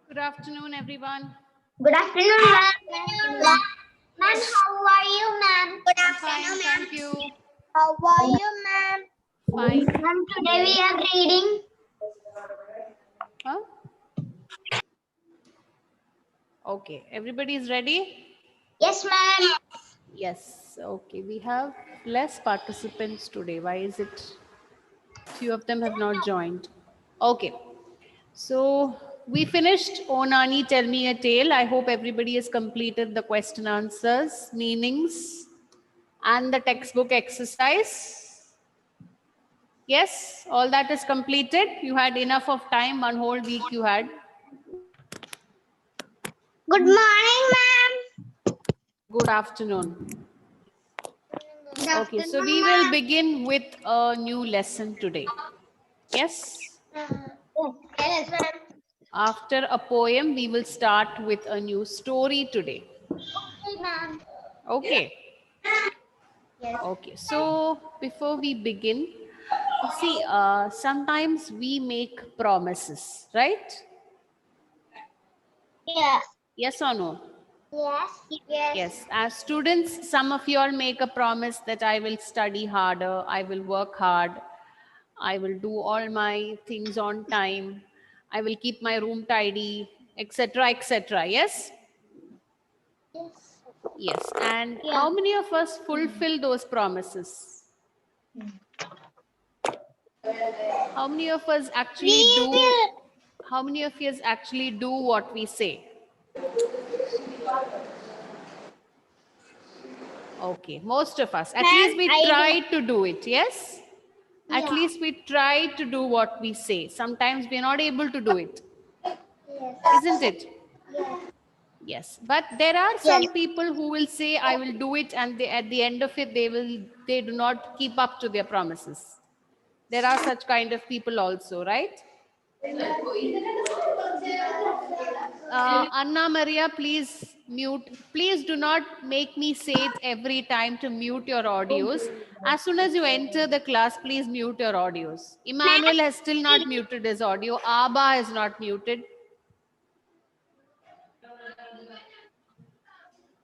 Good afternoon, everyone. Good afternoon, ma'am. Ma'am, how are you, ma'am? Good Fine, thank you. How are you, ma'am? Fine. Ma'am, today we are reading. Huh? Okay, everybody is ready? Yes, ma'am. Yes. Okay, we have less participants today. Why is it? Few of them have not joined. Okay. So we finished Oh Nani, Tell Me a Tale. I hope everybody has completed the question answers, meanings, and the textbook exercise. Yes, all that is completed. You had enough of time, one whole week you had. Good morning, ma'am. Good afternoon. Good Okay, so we afternoon, will ma'am. begin with a new lesson today. Yes? Yes, ma'am. After a poem, we will start with a new story today. Okay, ma'am. Okay. Yes. Okay, so before we begin, see, sometimes we make promises, right? Yes. Yes or no? Yes. Yes. Yes, as students, some of you all make a promise that I will study harder, I will work hard, I will do all my things on time, I will keep my room tidy, etc., etc. Yes? Yes. Yes. And Yeah. how many of us fulfill those promises? How many of us actually We do? will. How many of us actually do what we say? Okay, most of us. At Ma'am, least we I try do. to do it, yes? At Yeah. least we try to do what we say. Sometimes we are not able to do it, Yes. isn't it? Yes. Yes. But there are Yes. some people who will say, I will do it, and they, at the end of it, they do not keep up to their promises. There are such kind of people also, right? Anna Maria, please mute. Please do not make me say it every time to mute your audios. As soon as you enter the class, please mute your audios. Emmanuel has still not muted his audio. Abba is not muted.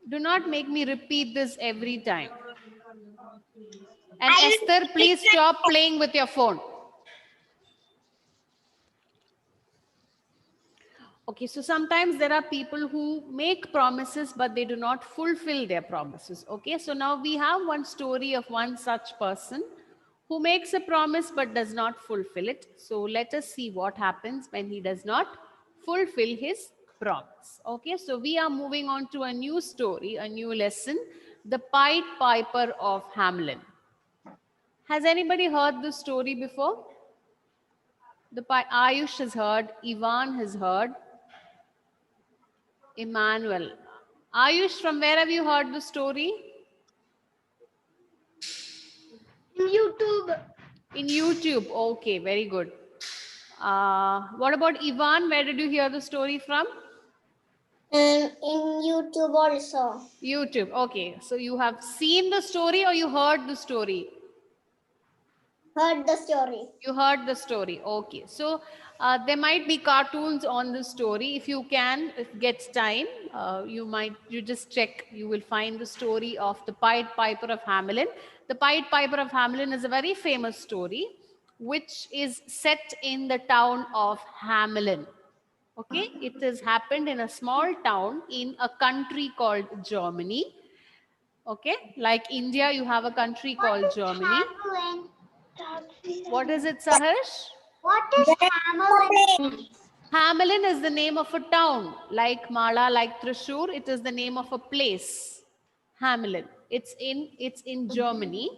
Do not make me repeat this every time. And I Esther, please stop playing with your phone. Okay, so sometimes there are people who make promises, but they do not fulfill their promises. Okay, so now we have one story of one such person who makes a promise but does not fulfill it. So let us see what happens when he does not fulfill his promise. Okay, so we are moving on to a new story, a new lesson, The Pied Piper of Hamelin. Has anybody heard this story before? Ayush has heard, Ivan has heard, Emmanuel. Ayush, from where have you heard the story? in YouTube. In YouTube. Okay, very good. What about Ivan? Where did you hear the story from? And in YouTube also. YouTube. Okay, so you have seen the story or you heard the story? Heard the story. You heard the story. Okay, so there might be cartoons on the story. If you can, if it gets time, you just check. You will find the story of the Pied Piper of Hamelin. The Pied Piper of Hamelin is a very famous story, which is set in the town of Hamelin. Okay, it has happened in a small town in a country called Germany. Okay, like India, you have a country called Germany. Hamelin? What is it, Saharsh? What is Hamelin? Hamelin is the name of a town, like Mala, like Thrissur. It is the name of a place. Hamelin. It's in Germany,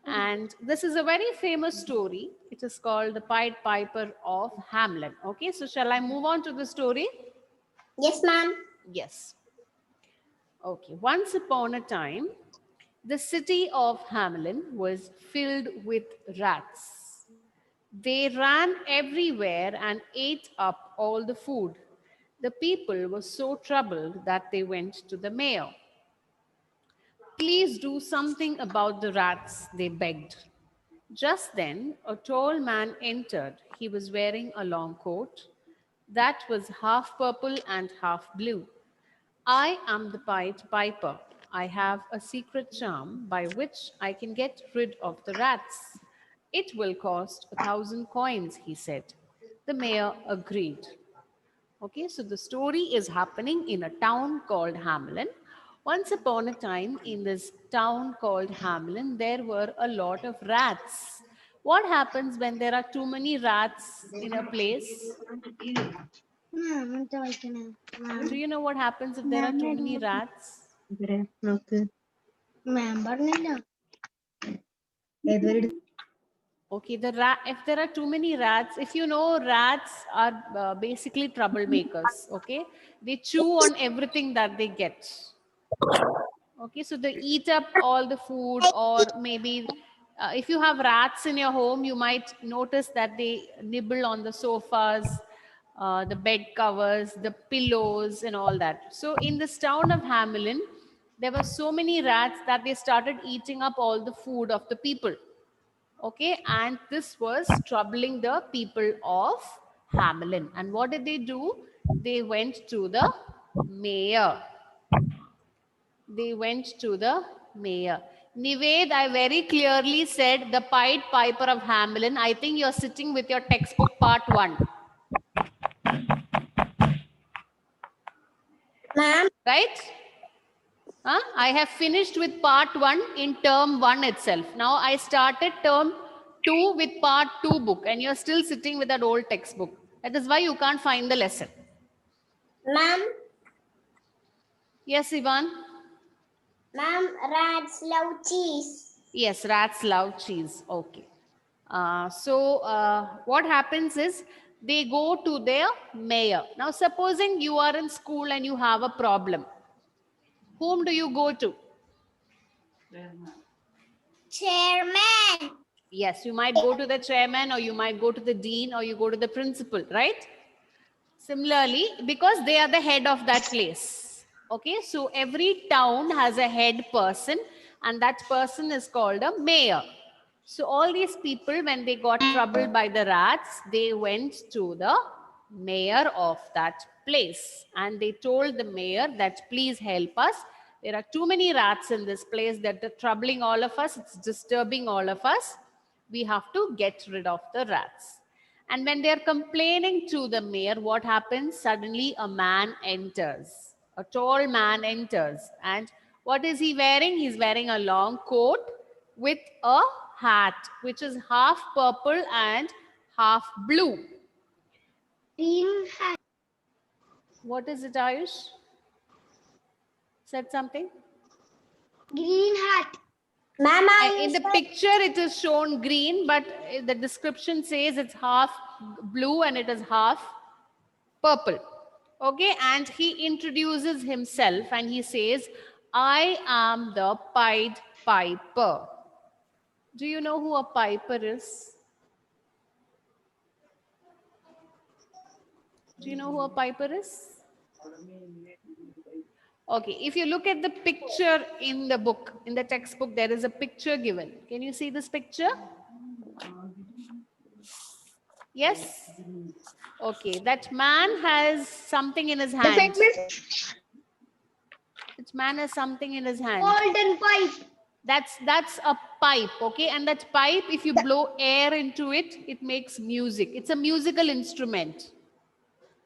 and this is a very famous story. It is called the Pied Piper of Hamelin. Okay, so shall I move on to the story? Yes, ma'am. Yes. Okay. Once upon a time, the city of Hamelin was filled with rats. They ran everywhere and ate up all the food. The people were so troubled that they went to the mayor. Please do something about the rats, they begged. Just then, a tall man entered. He was wearing a long coat that was half purple and half blue. I am the Pied Piper. I have a secret charm by which I can get rid of the rats. It will cost 1,000 coins, he said. The mayor agreed. Okay, so the story is happening in a town called Hamelin. Once upon a time, in this town called Hamelin, there were a lot of rats. What happens when there are too many rats in a place? Do you know what happens if there are too many rats? Okay, if there are too many rats, if you know, rats are basically troublemakers. Okay, they chew on everything that they get. Okay, so they eat up all the food, or maybe if you have rats in your home, you might notice that they nibble on the sofas, the bed covers, the pillows, and all that. So in this town of Hamelin, there were so many rats that they started eating up all the food of the people. Okay, and this was troubling the people of Hamelin. And what did they do? They went to the mayor. They went to the mayor. Nived, I very clearly said the Pied Piper of Hamelin. I think you're sitting with your textbook part 1. Ma'am. Right? I have finished with part 1 in term 1 itself. Now I started term 2 with part 2 book, and you're still sitting with that old textbook. That is why you can't find the lesson. Ma'am. Yes, Ivan? Ma'am, rats love cheese. Yes, rats love cheese. Okay. What happens is they go to their mayor. Now, supposing you are in school and you have a problem, whom do you go to? Chairman. Yes, you might go to the chairman, or you might go to the dean, or you go to the principal, right? Similarly, because they are the head of that place. Okay, so every town has a head person, and that person is called a mayor. So all these people, when they got troubled by the rats, they went to the mayor of that place, and they told the mayor that please help us. There are too many rats in this place that are troubling all of us. It's disturbing all of us. We have to get rid of the rats. And when they're complaining to the mayor, what happens? Suddenly a man enters. A tall man enters. And what is he wearing? He's wearing a long coat with a hat, which is half purple and half blue. Green hat. What is it, Ayush? Said something? Green hat. Ma'am, In the picture, it is shown green, but the description says it's half blue and it is half purple. Okay, and he introduces himself and he says, I am the Pied Piper. Do you know who a piper is? Do you know who a piper is? Okay, if you look at the picture in the book, in the textbook, there is a picture given. Can you see this picture? Yes? Okay, that man has something in his hand. That man has something in his hand. golden pipe. That's a pipe, okay? And that pipe, if you blow air into it, it makes music. It's a musical instrument.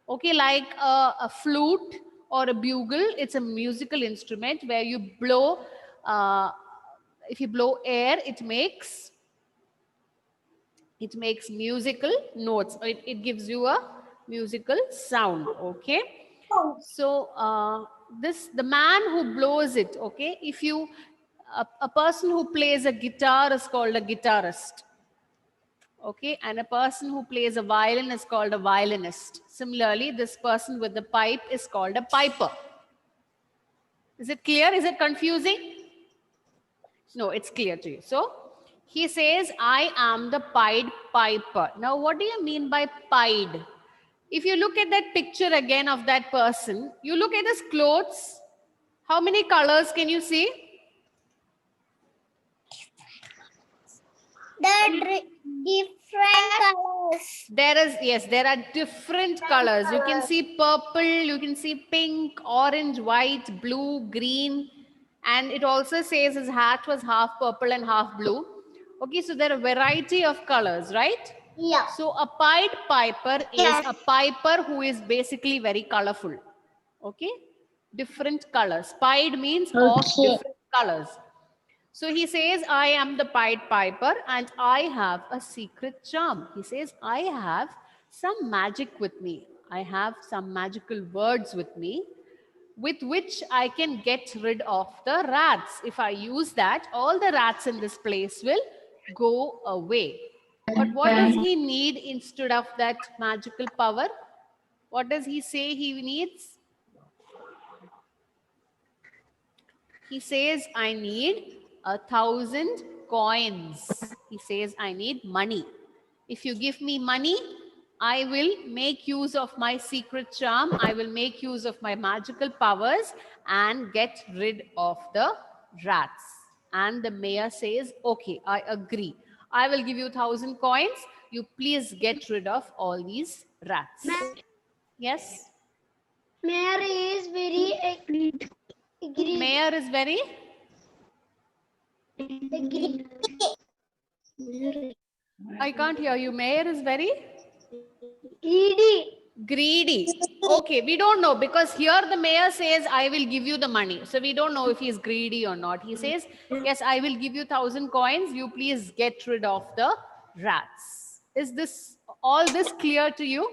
Okay, like a flute or a bugle, it's a musical instrument where you blow, if you blow air, it makes musical notes. It gives you a musical sound, okay? So the man who blows it, okay? If you, a person who plays a guitar is called a guitarist. Okay, and a person who plays a violin is called a violinist. Similarly, this person with the pipe is called a piper. Is it clear? Is it confusing? No, it's clear to you. So he says, I am the Pied Piper. Now, what do you mean by pied? If you look at that picture again of that person, you look at his clothes, how many colors can you see? different colors. There are different colors. You can see purple, you can see pink, orange, white, blue, green. And it also says his hat was half purple and half blue. Okay, so there are a variety of colors, right? Yeah. So a Pied Piper is a piper who is basically very colorful. Okay, different colors. Pied means of different colors. So he says, I am the Pied Piper and I have a secret charm. He says, I have some magic with me. I have some magical words with me with which I can get rid of the rats. If I use that, all the rats in this place will go away. But what does he need instead of that magical power? What does he say he needs? He says, I need 1,000 coins. He says, I need money. If you give me money, I will make use of my secret charm. I will make use of my magical powers and get rid of the rats. And the mayor says, okay, I agree. I will give you 1,000 coins. You please get rid of all these rats. Yes? Mayor is very agreed. Mayor is very? I can't hear you. Mayor is very? Greedy. Greedy. Okay, we don't know because here the mayor says, I will give you the money. So we don't know if he's greedy or not. He says, yes, I will give you 1,000 coins. You please get rid of the rats. Is this all this clear to you?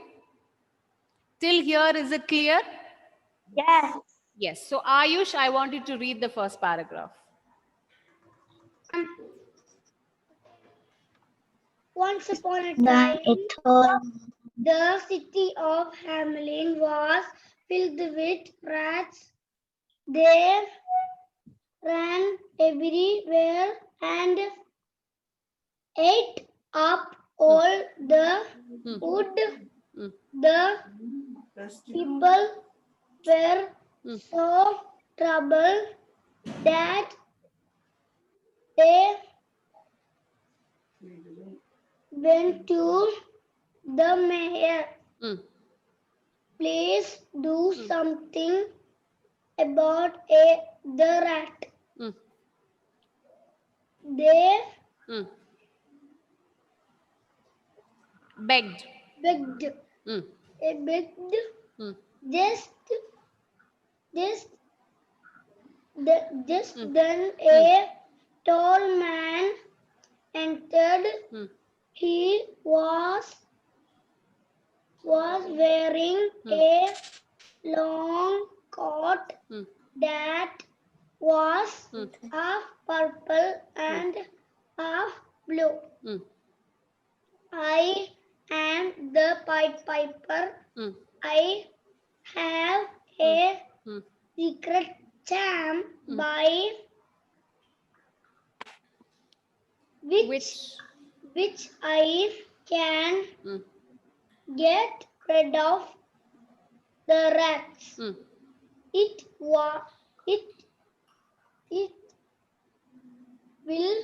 Till here, is it clear? Yes. Yes. So Ayush, I want you to read the first paragraph. Once upon a time, the city of Hamelin was filled with rats. They ran everywhere and ate up all the food. The people were so troubled that they went to the mayor. Please do something about the rat. They Begged. begged. They begged. Just then a tall man entered. He was wearing a long coat that was half purple and half blue. I am the Pied Piper. I have a secret charm by which I can get rid of the rats. It will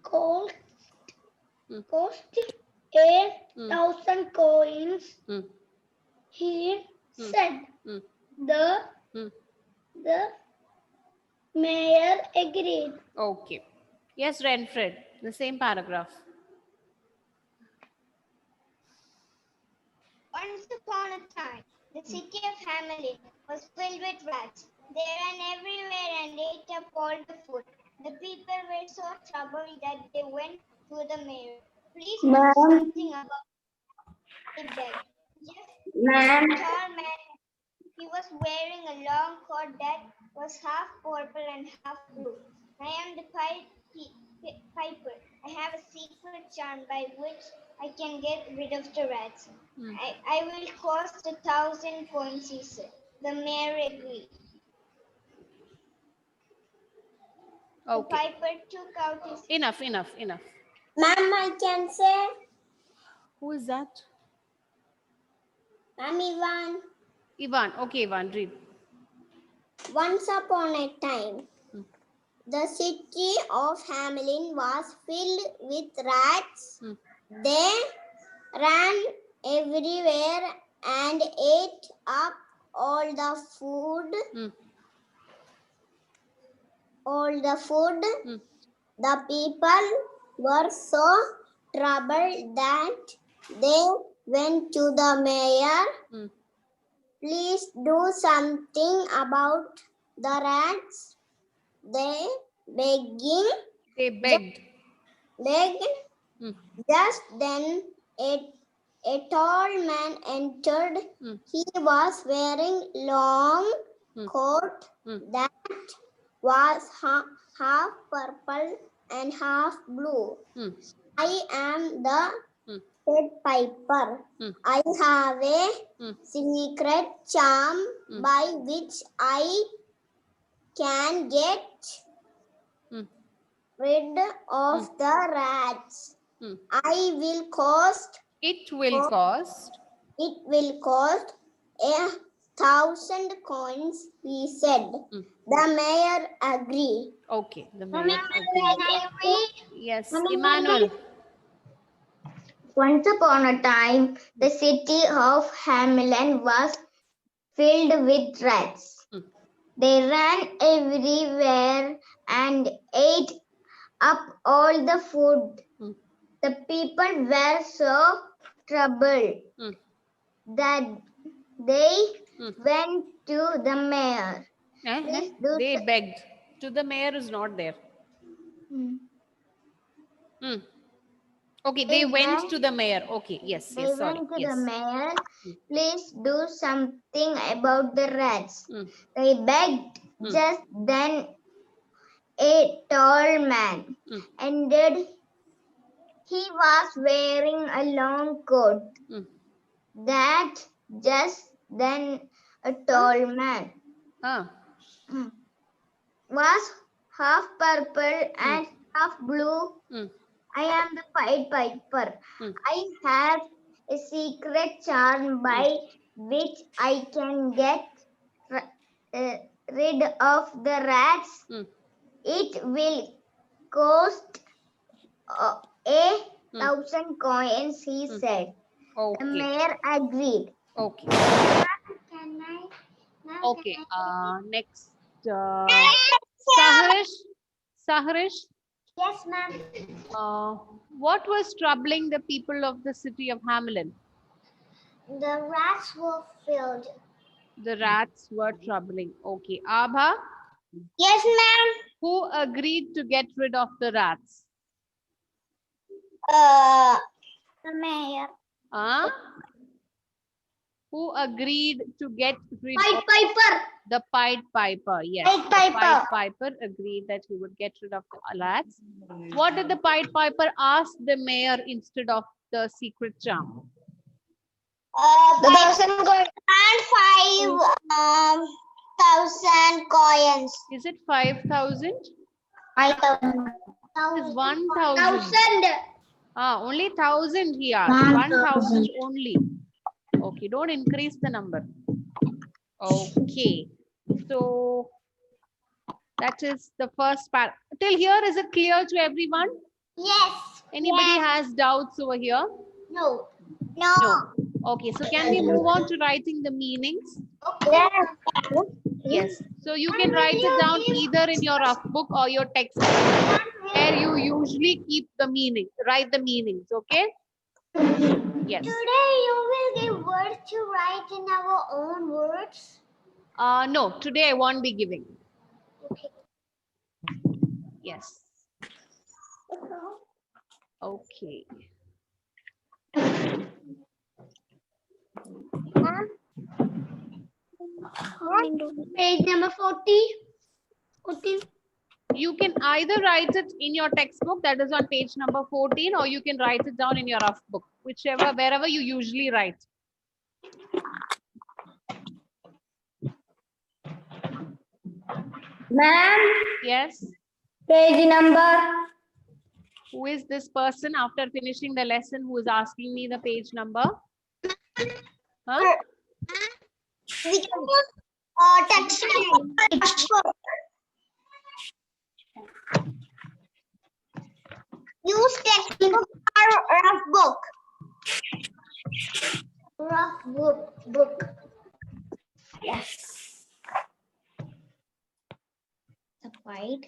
cost 1,000 coins. He said. The mayor agreed. Okay. Yes, Renfred, the same paragraph. Once upon a time, the city of Hamelin was filled with rats. They ran everywhere and ate up all the food. The people were so troubled that they went to the mayor. Please do something about it, they begged. Yes, a tall man. He was wearing a long coat that was half purple and half blue. I am the Piper. I have a secret charm by which I can get rid of the rats. I will cost 1,000 coins, he said. The mayor agreed. Okay. The Piper took out his... Enough. Ma'am, I can say. Who is that? Ma'am, Ivan. Ivan. Okay, Ivan, read. Once upon a time, The city of Hamelin was filled with rats. They ran everywhere and ate up all the food. The people were so troubled that they went to the mayor. Please do something about the rats. They begged. Just then a tall man entered. He was wearing long coat that was half purple and half blue. I am the head piper. I have a secret charm by which I can get rid of the rats. It will cost 1,000 coins, he said. The mayor agreed. Okay, the mayor agreed. Yes, Emmanuel. Once upon a time, the city of Hamelin was filled with rats. They ran everywhere and ate up all the food. The people were so troubled that they went to the mayor. They begged. To the mayor is not there. Okay, they went to the mayor. Okay, yes, They yes, sorry. went to Yes. the mayor. Please do something about the rats. They begged. Just then, a tall man entered. He was wearing a long coat. That just then a tall man was half purple and half blue. I am the Pied Piper. I have a secret charm by which I can get rid of the rats. It will cost 1,000 coins, he said. The mayor agreed. Okay. Okay. Next. Sahrish. Yes, ma'am. What was troubling the people of the city of Hamelin? The rats were filled. The rats were troubling. Okay. Abha? Yes, ma'am. Who agreed to get rid of the rats? The mayor. Who agreed to get rid Pied of Piper. the Pied Piper? Yes. Pied Piper. The Pied Piper agreed that he would get rid of the rats. What did the Pied Piper ask the mayor instead of the secret charm? 1,000 coins and 5,000 coins. Is it 5,000? 5,000. It's 1,000. Only 1,000 here. 1,000 only. Okay, don't increase the number. Okay, so that is the first part. Till here, is it clear to everyone? Yes. Anybody has doubts over here? No. Okay, so can we move on to writing the meanings? Yes. Yes. So you can write it down either in your rough book or your textbook, where you usually keep the meaning. Write the meanings, okay? Yes. Today you will give words to write in our own words? No, today I won't be giving. Okay. Yes. Okay. Page number 40. You can either write it in your textbook, that is on page number 14, or you can write it down in your rough book, wherever you usually write. Ma'am. Yes. Page number. Who is this person after finishing the lesson who is asking me the page number? Huh? We can Use textbook or rough book. Rough book. Yes. The white.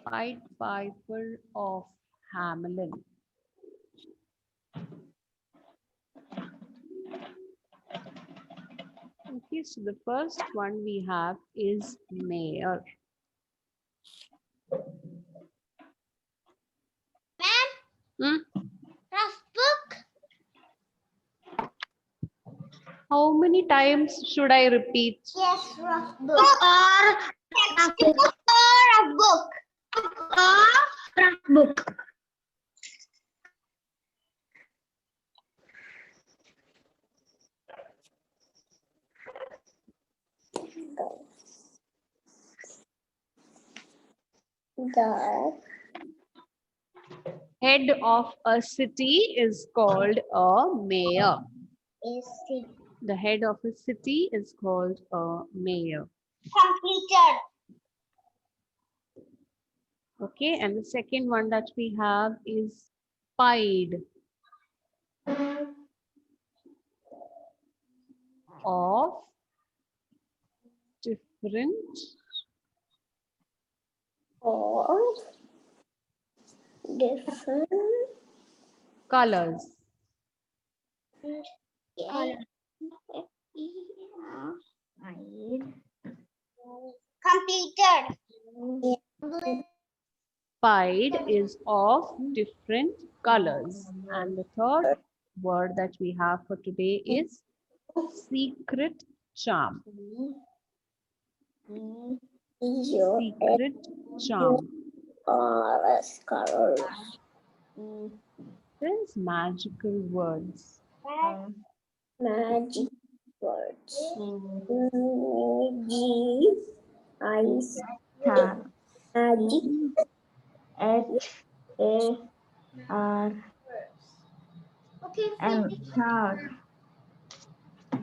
Pied Piper of Hamelin. Okay, so the first one we have is mayor. Ma'am, Hmm? rough book. How many times should I repeat? Yes, rough book. Or textbook or a book. Or rough book. The Head of a city is called a mayor. is The head of a city is called a mayor. completed. Okay, and the second one that we have is pied of different Or different colors. color. Completed. Pied is of different colors. And the third word that we have for today is secret charm. Secret charm. Colors. There's magical words. Magic words. Magic.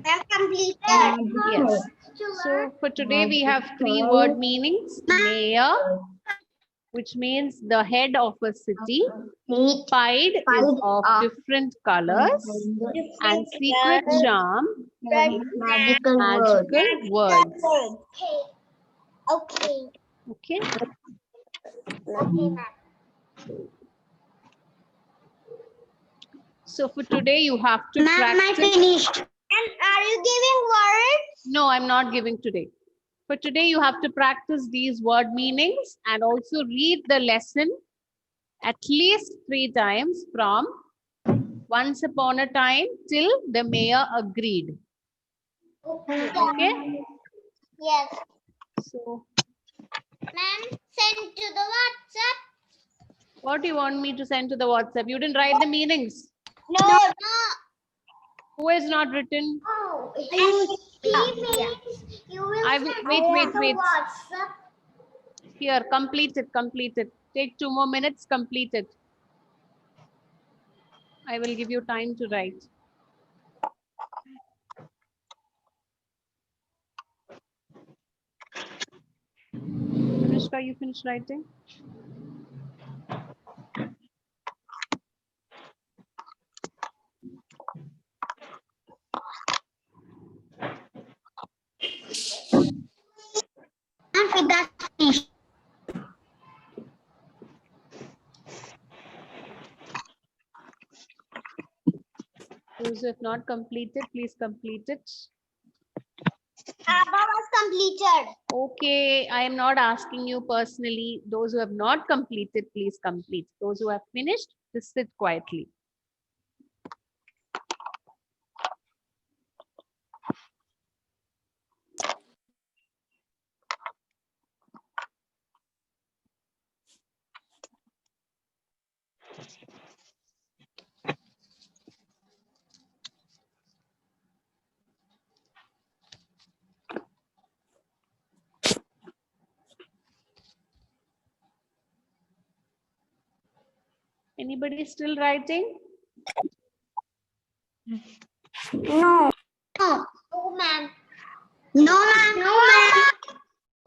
I'm completed. Yes. So for today we have three word meanings. Mayor, which means the head of a city. Pied is of different colors. And secret charm, Magical magical words. Okay. Okay. Okay, ma'am. So for today you have to Ma'am, I practice. finished. And are you giving words? No, I'm not giving today. For today you have to practice these word meanings and also read the lesson at least 3 times from once upon a time till the mayor agreed. Okay. Yes. So Ma'am, send to the WhatsApp. what do you want me to send to the WhatsApp? You didn't write the meanings. No. Who has not written? Oh, you will I will wait. WhatsApp. Here, complete it. Take 2 more minutes, complete it. I will give you time to write. Anushka, you finished writing? And with that finished. Those who have not completed, please complete it. Abba was completed. Okay, I am not asking you personally. Those who have not completed, please complete. Those who have finished, just sit quietly. Anybody still writing? No. No. No, ma'am. No, ma'am. No, ma'am.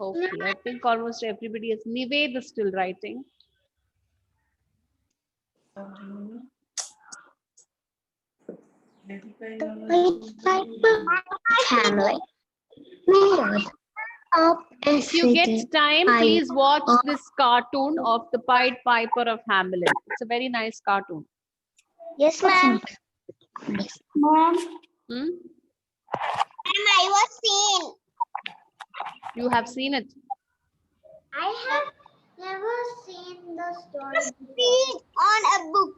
Okay, I think almost everybody is. Nived is still writing. Family. If you get time, please watch this cartoon of the Pied Piper of Hamelin. It's a very nice cartoon. Yes, ma'am. Ma'am. Hmm? Ma'am, I was seen. You have seen it. I have never seen the story. Seen on a book.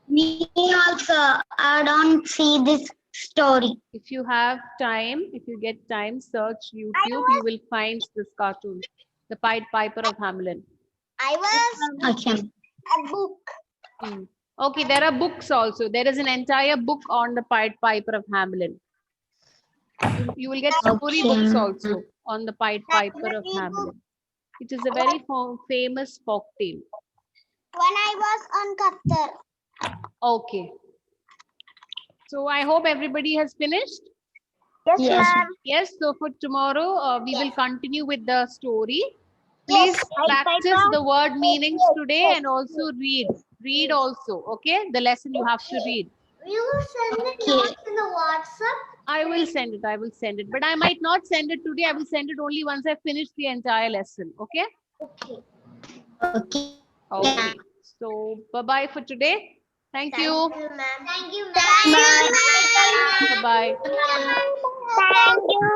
Me also. I don't see this story. If you have time, if you get time, search YouTube. You will find this cartoon, the Pied Piper of Hamelin. I was a book. Hmm. Okay, there are books also. There is an entire book on the Pied Piper of Hamelin. You will get story books also on the Pied Piper of Hamelin. It is a very famous folk tale. When I was on Qatar. Okay. So I hope everybody has finished. Yes, ma'am. Yes, so for tomorrow, we will continue with the story. Please practice the word meanings today and also read. Read also, okay? The lesson you have to read. You will send it notes in the WhatsApp? I will send it. I will send it. But I might not send it today. I will send it only once I finish the entire lesson. Okay? Okay. Okay. Okay. So, bye-bye for today. Thank you. Thank you, ma'am. Thank you, ma'am. Bye-bye. Thank you.